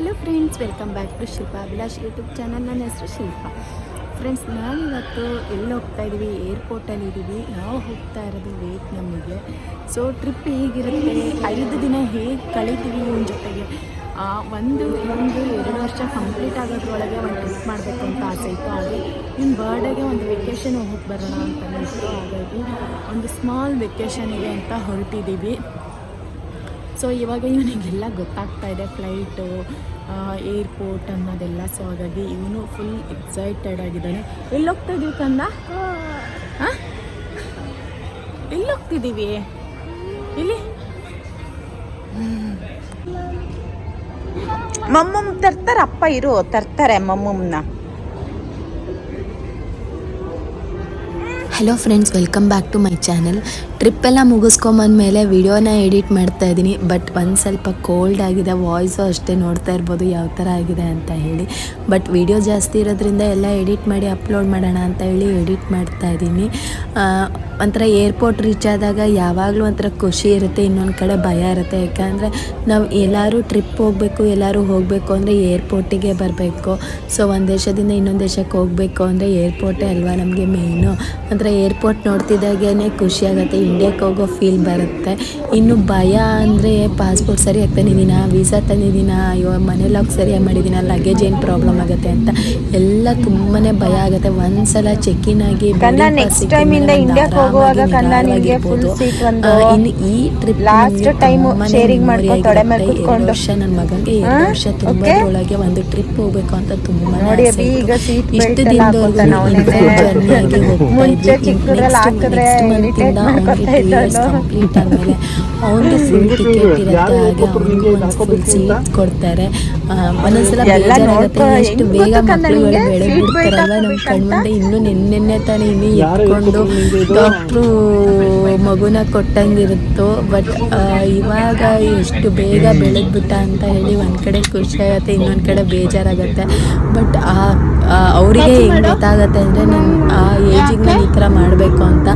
Hello friends, welcome back to Shilpa Abhilash YouTube channel. ನನ್ನ ಹೆಸರು Shilpa. Friends, ನಾವಿವತ್ತು ಎಲ್ಲಿ ಹೋಗ್ತಾ ಇದ್ದೀವಿ? ಏರ್ಪೋರ್ಟಲ್ಲಿ ಇದ್ದೀವಿ. ನಾವು ಹೋಗ್ತಾ ಇರೋದು ವಿಯೆಟ್ನಾಮಿಗೆ. ಸೊ ಟ್ರಿಪ್ ಹೇಗಿರುತ್ತೆ, 5 ದಿನ ಹೇಗೆ ಕಳೀತೀವಿ ಇವನ ಜೊತೆಗೆ, ಒಂದು 2 ವರ್ಷ ಕಂಪ್ಲೀಟ್ ಆಗೋದ್ರೊಳಗೆ ಒಂದು ಟ್ರಿಪ್ ಮಾಡಬೇಕು ಅಂತ ಆಸೆ ಇತ್ತು. ಹಾಗೆ ಇನ್ನು ಬರ್ಡೇಗೆ ಒಂದು ವೆಕೇಷನ್ ಹೋಗಿ ಬರೋಣ ಅಂತಲೇ ಇತ್ತು. ಹಾಗಾಗಿ ಒಂದು ಸ್ಮಾಲ್ ವೆಕೇಷನಿಗೆ ಅಂತ ಹೊರಟಿದ್ದೀವಿ. ಸೊ ಇವಾಗ ಇವನಿಗೆಲ್ಲ ಗೊತ್ತಾಗ್ತಾ ಇದೆ, ಫ್ಲೈಟು, ಏರ್ಪೋರ್ಟ್ ಅನ್ನೋದೆಲ್ಲ. ಸೊ ಹಾಗಾಗಿ ಇವನು ಫುಲ್ ಎಕ್ಸೈಟೆಡ್ ಆಗಿದ್ದಾನೆ. ಎಲ್ಲಿ ಹೋಗ್ತಾ ಇದೀವಿ ಕಂದ? ಹಾಂ, ಎಲ್ಲಿ ಹೋಗ್ತಿದ್ದೀವಿ? ಇಲ್ಲಿ ಮಮ್ಮಮ್ ತರ್ತಾರೆ. ಅಪ್ಪ ಇರು, ತರ್ತಾರೆ ಮಮ್ಮಮ್ನ. Hello friends, welcome back to my channel. ಟ್ರಿಪ್ಪೆಲ್ಲ ಮುಗಿಸ್ಕೊಂಬಂದಮೇಲೆ ವಿಡಿಯೋನ ಎಡಿಟ್ ಮಾಡ್ತಾ ಇದ್ದೀನಿ. ಬಟ್ ಒಂದು ಸ್ವಲ್ಪ ಕೋಲ್ಡ್ ಆಗಿದೆ, ವಾಯ್ಸು ಅಷ್ಟೇ. ನೋಡ್ತಾ ಇರ್ಬೋದು ಯಾವ ಥರ ಆಗಿದೆ ಅಂತ ಹೇಳಿ. ಬಟ್ ವಿಡಿಯೋ ಜಾಸ್ತಿ ಇರೋದ್ರಿಂದ ಎಲ್ಲ ಎಡಿಟ್ ಮಾಡಿ ಅಪ್ಲೋಡ್ ಮಾಡೋಣ ಅಂತ ಹೇಳಿ ಎಡಿಟ್ ಮಾಡ್ತಾ ಇದ್ದೀನಿ. ಒಂಥರ ಏರ್ಪೋರ್ಟ್ ರೀಚ್ ಆದಾಗ ಯಾವಾಗಲೂ ಒಂಥರ ಖುಷಿ ಇರುತ್ತೆ, ಇನ್ನೊಂದು ಕಡೆ ಭಯ ಇರುತ್ತೆ. ಯಾಕಂದರೆ ನಾವು ಎಲ್ಲರೂ ಟ್ರಿಪ್ ಹೋಗಬೇಕು, ಎಲ್ಲರೂ ಹೋಗಬೇಕು ಅಂದರೆ ಏರ್ಪೋರ್ಟಿಗೆ ಬರಬೇಕು. ಸೊ ಒಂದು ದೇಶದಿಂದ ಇನ್ನೊಂದು ದೇಶಕ್ಕೆ ಹೋಗಬೇಕು ಅಂದರೆ ಏರ್ಪೋರ್ಟೇ ಅಲ್ವಾ ನಮಗೆ ಮೇಯ್ನು. ಒಂಥರ ಏರ್ಪೋರ್ಟ್ ನೋಡ್ತಿದ್ದಾಗೇ ಖುಷಿ ಆಗುತ್ತೆ, ಇಂಡಿಯಾಕ್ಕೆ ಹೋಗೋ ಫೀಲ್ ಬರುತ್ತೆ. ಇನ್ನು ಭಯ ಅಂದರೆ ಪಾಸ್ಪೋರ್ಟ್ ಸರಿಯಾಗಿ ತಂದಿದ್ದೀನ, ವೀಸಾ ತಂದಿದ್ದೀನ, ಅಯ್ಯೋ ಮನೇಲಿ ಹೋಗಿ ಸರಿಯಾಗಿ ಮಾಡಿದ್ದೀನ, ಲಗೇಜ್ ಏನು ಪ್ರಾಬ್ಲಮ್ ಆಗುತ್ತೆ ಅಂತ ಎಲ್ಲ ತುಂಬಾ ಭಯ ಆಗುತ್ತೆ. ಒಂದ್ಸಲ ಚೆಕ್ಇನ್ ಆಗಿ ಇನ್ನು ಈ ಟ್ರಿಪ್ ಲಾಸ್ಟ್ ಟೈಮ್ ಶೇರಿಂಗ್ ಮಾಡ್ಕೊಂಡು ವರ್ಷ ನನ್ನ ಮಗನಿಗೆ 2 ವರ್ಷ ತುಂಬದ್ರೊಳಗೆ ಒಂದು ಟ್ರಿಪ್ ಹೋಗ್ಬೇಕು ಅಂತ ತುಂಬಾ ಇಷ್ಟು ದಿನದವರೆಗೂ ಜರ್ನಿ ಆಗಿ ಹೋಗ್ತಾ ಇದ್ವಿ. ಕಂಪ್ಲೀಟ್ ಆದಮೇಲೆ ಅವನಿಗೆ ಫುಲ್ ಟಿಕೆಟ್ ಇರುತ್ತೆ. ಹಾಗೆ ಅವನಿಗೂ ಒಂದು ಫುಲ್ ಸೀಟ್ ಕೊಡ್ತಾರೆ. ಒಂದೊಂದ್ಸಲ ಬೇಜಾರಾಗುತ್ತೆ, ಎಷ್ಟು ಬೇಗ ಮಕ್ಕಳುಗಳು ಬೆಳೆದ್ಬಿಡ್ತಾರಲ್ವ ನಮ್ಮ ಕಣ್ಮುಂದೆ. ಇನ್ನೂ ನೆನ್ನೆ ತಾನೇ ಇನ್ನೂ ಎತ್ಕೊಂಡು ಡಾಕ್ಟ್ರು ಮಗುನ ಕೊಟ್ಟಂಗಿರುತ್ತೋ. ಬಟ್ ಇವಾಗ ಎಷ್ಟು ಬೇಗ ಬೆಳೆದ್ಬಿಟ್ಟ ಅಂತ ಹೇಳಿ ಒಂದು ಕಡೆ ಖುಷಿ ಆಗುತ್ತೆ, ಇನ್ನೊಂದು ಕಡೆ ಬೇಜಾರಾಗುತ್ತೆ. ಬಟ್ ಅವರಿಗೆ ಹೆಂಗೆ ಗೊತ್ತಾಗುತ್ತೆ ಅಂದರೆ ನನ್ನ ಆ ಏಜಿಗೆ ನಾನು ಈ ಥರ ಮಾಡಬೇಕು ಅಂತ.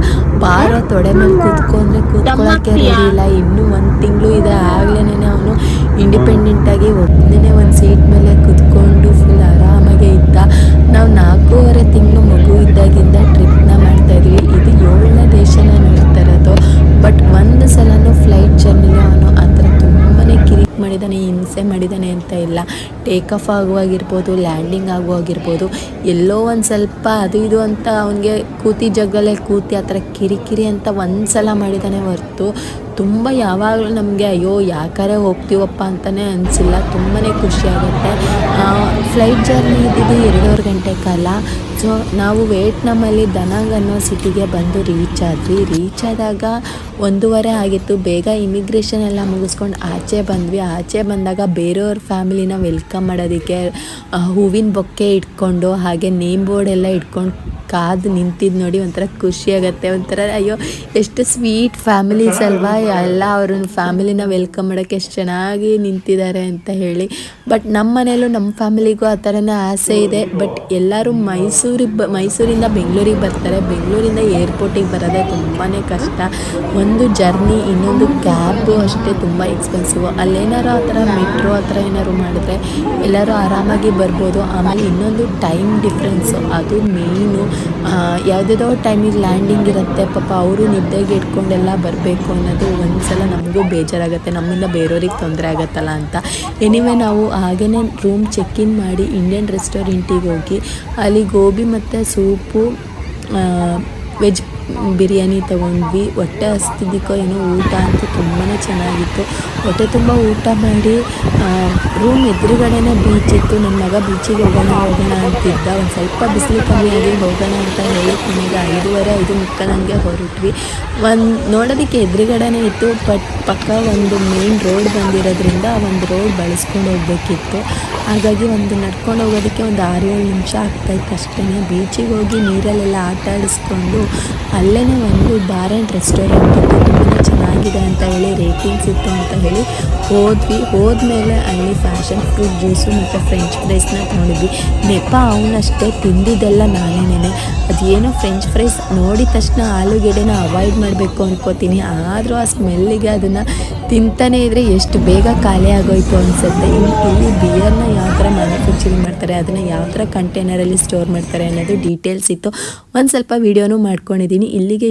ಬಾರೋ ತೊಡೆ ಮೇಲೆ ಕೂತ್ಕೊಳ್ಳೋಕ್ಕೆ ರೆಡಿ ಇಲ್ಲ. ಇನ್ನೂ 1 ತಿಂಗಳು ಇದೆ, ಆಗ್ಲೇ ಅವನು ಇಂಡಿಪೆಂಡೆಂಟಾಗಿ ಒಬ್ಬನೇ ಒಂದು ಸೀಟ್ ಮೇಲೆ ಕೂತ್ಕೊಂಡು ಫುಲ್ ಆರಾಮಾಗೆ ಇದ್ದ. ನಾವು 4.5 ತಿಂಗಳು ಮಗು ಇದ್ದಾಗಿಂದ ಟ್ರಿಪ್ನ ಮಾಡ್ತಾಯಿದ್ವಿ. ಇದು 7ನೇ ದೇಶನ ನೋಡ್ತಾ ಇರೋದು. ಬಟ್ ಒಂದು ಸಲನೂ ಫ್ಲೈಟ್ ಜರ್ನಿಲಿ ಅವನು ಆ ಥರ ತುಂಬಾ ಕಿರಿಕ್ ಮಾಡಿದ್ದಾನೆ, ಹಿಂಸೆ ಮಾಡಿದ್ದಾನೆ ಅಂತ ಇಲ್ಲ. ಟೇಕ್ ಆಫ್ ಆಗುವಾಗಿರ್ಬೋದು, ಲ್ಯಾಂಡಿಂಗ್ ಆಗುವಾಗಿರ್ಬೋದು, ಎಲ್ಲೋ ಒಂದು ಸ್ವಲ್ಪ ಅದು ಇದು ಅಂತ ಅವನಿಗೆ ಕೂತಿ ಜಗ್ಗಲ್ಲೇ ಕೂತಿ ಆ ಥರ ಕಿರಿಕಿರಿ ಅಂತ ಒಂದು ಸಲ ಮಾಡಿದ್ದಾನೆ ಹೊರತು ತುಂಬ ಯಾವಾಗಲೂ ನಮಗೆ ಅಯ್ಯೋ ಯಾಕಾರೆ ಹೋಗ್ತೀವಪ್ಪ ಅಂತಲೇ ಅನಿಸಿಲ್ಲ. ತುಂಬಾ ಖುಷಿಯಾಗುತ್ತೆ. ಫ್ಲೈಟ್ ಜರ್ನಿ ಇದ್ದಿದ್ದು 2.5 ಗಂಟೆ ಕಾಲ. ಸೊ ನಾವು ವಿಯೆಟ್ನಾಮಲ್ಲಿ ದನಾಂಗ್ ಅನ್ನೋ ಸಿಟಿಗೆ ಬಂದು ರೀಚ್ ಆದಾಗ 1:15 ಆಗಿತ್ತು. ಬೇಗ ಇಮಿಗ್ರೇಷನ್ ಎಲ್ಲ ಮುಗಿಸ್ಕೊಂಡು ಆಚೆ ಬಂದ್ವಿ. ಆಚೆ ಬಂದಾಗ ಬೇರೆಯವ್ರ ಫ್ಯಾಮಿಲಿನ ವೆಲ್ಕಮ್ ಮಾಡೋದಕ್ಕೆ ಹೂವಿನ ಬೊಕ್ಕೆ ಇಟ್ಕೊಂಡು ಹಾಗೆ ನೇಮ್ ಬೋರ್ಡ್ ಎಲ್ಲ ಇಟ್ಕೊಂಡು ಕಾದು ನಿಂತಿದ್ದು ನೋಡಿ ಒಂಥರ ಖುಷಿಯಾಗತ್ತೆ. ಒಂಥರ ಅಯ್ಯೋ ಎಷ್ಟು ಸ್ವೀಟ್ ಫ್ಯಾಮಿಲೀಸ್ ಅಲ್ವಾ, ಎಲ್ಲ ಅವ್ರ ಫ್ಯಾಮಿಲಿನ ವೆಲ್ಕಮ್ ಮಾಡೋಕ್ಕೆ ಎಷ್ಟು ಚೆನ್ನಾಗಿ ನಿಂತಿದ್ದಾರೆ ಅಂತ ಹೇಳಿ. ಬಟ್ ನಮ್ಮ ಮನೇಲೂ ನಮ್ಮ ಫ್ಯಾಮಿಲಿಗೂ ಆ ಥರನೇ ಆಸೆ ಇದೆ. ಬಟ್ ಎಲ್ಲರೂ ಮೈಸೂರಿಂದ ಬೆಂಗಳೂರಿಗೆ ಬರ್ತಾರೆ. ಬೆಂಗಳೂರಿಂದ ಏರ್ಪೋರ್ಟಿಗೆ ಬರೋದೇ ತುಂಬಾ ಕಷ್ಟ. ಒಂದು ಜರ್ನಿ, ಇನ್ನೊಂದು ಕ್ಯಾಬು ಅಷ್ಟೇ ತುಂಬ ಎಕ್ಸ್ಪೆನ್ಸಿವು. ಅಲ್ಲೇನಾರು ಆ ಥರ ಮೆಟ್ರೋ ಆ ಥರ ಏನಾದ್ರು ಮಾಡಿದ್ರೆ ಎಲ್ಲರೂ ಆರಾಮಾಗಿ ಬರ್ಬೋದು. ಆಮೇಲೆ ಇನ್ನೊಂದು ಟೈಮ್ ಡಿಫ್ರೆನ್ಸು, ಅದು ಮೇಯ್ನು. ಯಾವುದೇದೋ ಟೈಮಿಗೆ ಲ್ಯಾಂಡಿಂಗ್ ಇರುತ್ತೆ. ಪಾಪ ಅವರು ನಿದ್ದೆಗೆ ಇಟ್ಕೊಂಡೆಲ್ಲ ಬರಬೇಕು ಅನ್ನೋದು ಒಂದು ಸಲ ನಮಗೂ ಬೇಜಾರಾಗುತ್ತೆ, ನಮ್ಮಿಂದ ಬೇರೆಯವ್ರಿಗೆ ತೊಂದರೆ ಆಗುತ್ತಲ್ಲ ಅಂತ. ಎನಿವೆ ನಾವು ಹಾಗೇ ರೂಮ್ ಚೆಕ್ಇನ್ ಮಾಡಿ ಇಂಡಿಯನ್ ರೆಸ್ಟೋರೆಂಟಿಗೆ ಹೋಗಿ ಅಲ್ಲಿ ಗೋಬಿ ಮತ್ತು ಸೂಪು, ವೆಜ್ ಬಿರಿಯಾನಿ ತೊಗೊಂಡ್ವಿ. ಹೊಟ್ಟೆ ಹಸ್ತಿದ್ದಕ್ಕೋ ಏನೋ ಊಟ ಅಂತೂ ತುಂಬಾ ಚೆನ್ನಾಗಿತ್ತು. ಹೊಟ್ಟೆ ತುಂಬ ಊಟ ಮಾಡಿ ರೂಮ್ ಎದುರುಗಡೆನೇ ಬೀಚ್ ಇತ್ತು. ನನ್ನ ಮಗ ಬೀಚಿಗೆ ಹೋಗೋಣ ಅಂತಿದ್ದ. ಒಂದು ಸ್ವಲ್ಪ ಬಿಸಿಲು ಕಮ್ಮಿಯಾಗಿ ಹೋಗೋಣ ಅಂತ ಹೇಳಿ ಕೊನೆಗೆ 5:30 ಹೊರಟ್ವಿ. ನೋಡೋದಕ್ಕೆ ಎದುರುಗಡೆನೇ ಇತ್ತು. ಬಟ್ ಪಕ್ಕ ಒಂದು ಮೇನ್ ರೋಡ್ ಬಂದಿರೋದ್ರಿಂದ ಒಂದು ರೋಡ್ ಬಳಸ್ಕೊಂಡು ಹೋಗ್ಬೇಕಿತ್ತು. ಹಾಗಾಗಿ ನಡ್ಕೊಂಡು ಹೋಗೋದಕ್ಕೆ ಒಂದು 6-7 ನಿಮಿಷ ಆಗ್ತಾಯಿತ್ತು ಅಷ್ಟೇ. ಬೀಚಿಗೆ ಹೋಗಿ ನೀರಲ್ಲೆಲ್ಲ ಆಟ ಆಡಿಸ್ಕೊಂಡು ಅಲ್ಲೇ ಒಂದು ಬಾರ್ ಆ್ಯಂಡ್ ರೆಸ್ಟೋರೆಂಟ್ ಇತ್ತು, ತುಂಬಾ ಚೆನ್ನಾಗಿದೆ ಅಂತ ಹೇಳಿ ರೇಟಿಂಗ್ಸ್ ಇತ್ತು ಅಂತ ಹೇಳಿ ಹೋದ್ಮೇಲೆ ಅಲ್ಲಿ ಫ್ಯಾಷನ್ ಫ್ರೂಟ್ ಜ್ಯೂಸು ಮತ್ತು ಫ್ರೆಂಚ್ ಫ್ರೈಸ್ನ ತೊಗೊಂಡಿದ್ವಿ. ನೆಪ ಅವನಷ್ಟೇ ತಿಂದಿದ್ದೆಲ್ಲ ನಾನೇನೆ. ಅದೇನೋ ಫ್ರೆಂಚ್ ಫ್ರೈಸ್ ನೋಡಿದ ತಕ್ಷಣ ಆಲೂಗೆಡ್ಡೆನ ಅವಾಯ್ಡ್ ಮಾಡಬೇಕು ಅನ್ಕೋತೀನಿ, ಆದರೂ ಆ ಸ್ಮೆಲ್ಲಿಗೆ ಅದನ್ನು ತಿಂತಾನೇ ಇದ್ದರೆ ಎಷ್ಟು ಬೇಗ ಖಾಲಿ ಆಗೋಯ್ತು ಅನಿಸುತ್ತೆ. ಇಲ್ಲಿ ಬಿಯರ್ನ ಯಾವ ಥರ ಮ್ಯಾನುಫ್ಯಾಕ್ಚರಿಂಗ್ ಮಾಡ್ತಾರೆ, ಅದನ್ನು ಯಾವ ಥರ ಕಂಟೈನರಲ್ಲಿ ಸ್ಟೋರ್ ಮಾಡ್ತಾರೆ ಅನ್ನೋದು ಡೀಟೇಲ್ಸ್ ಇತ್ತು. ಒಂದು ಸ್ವಲ್ಪ ವೀಡಿಯೋನೂ ಮಾಡ್ಕೊಂಡಿದ್ದೀನಿ. ಇಲ್ಲಿಗೆ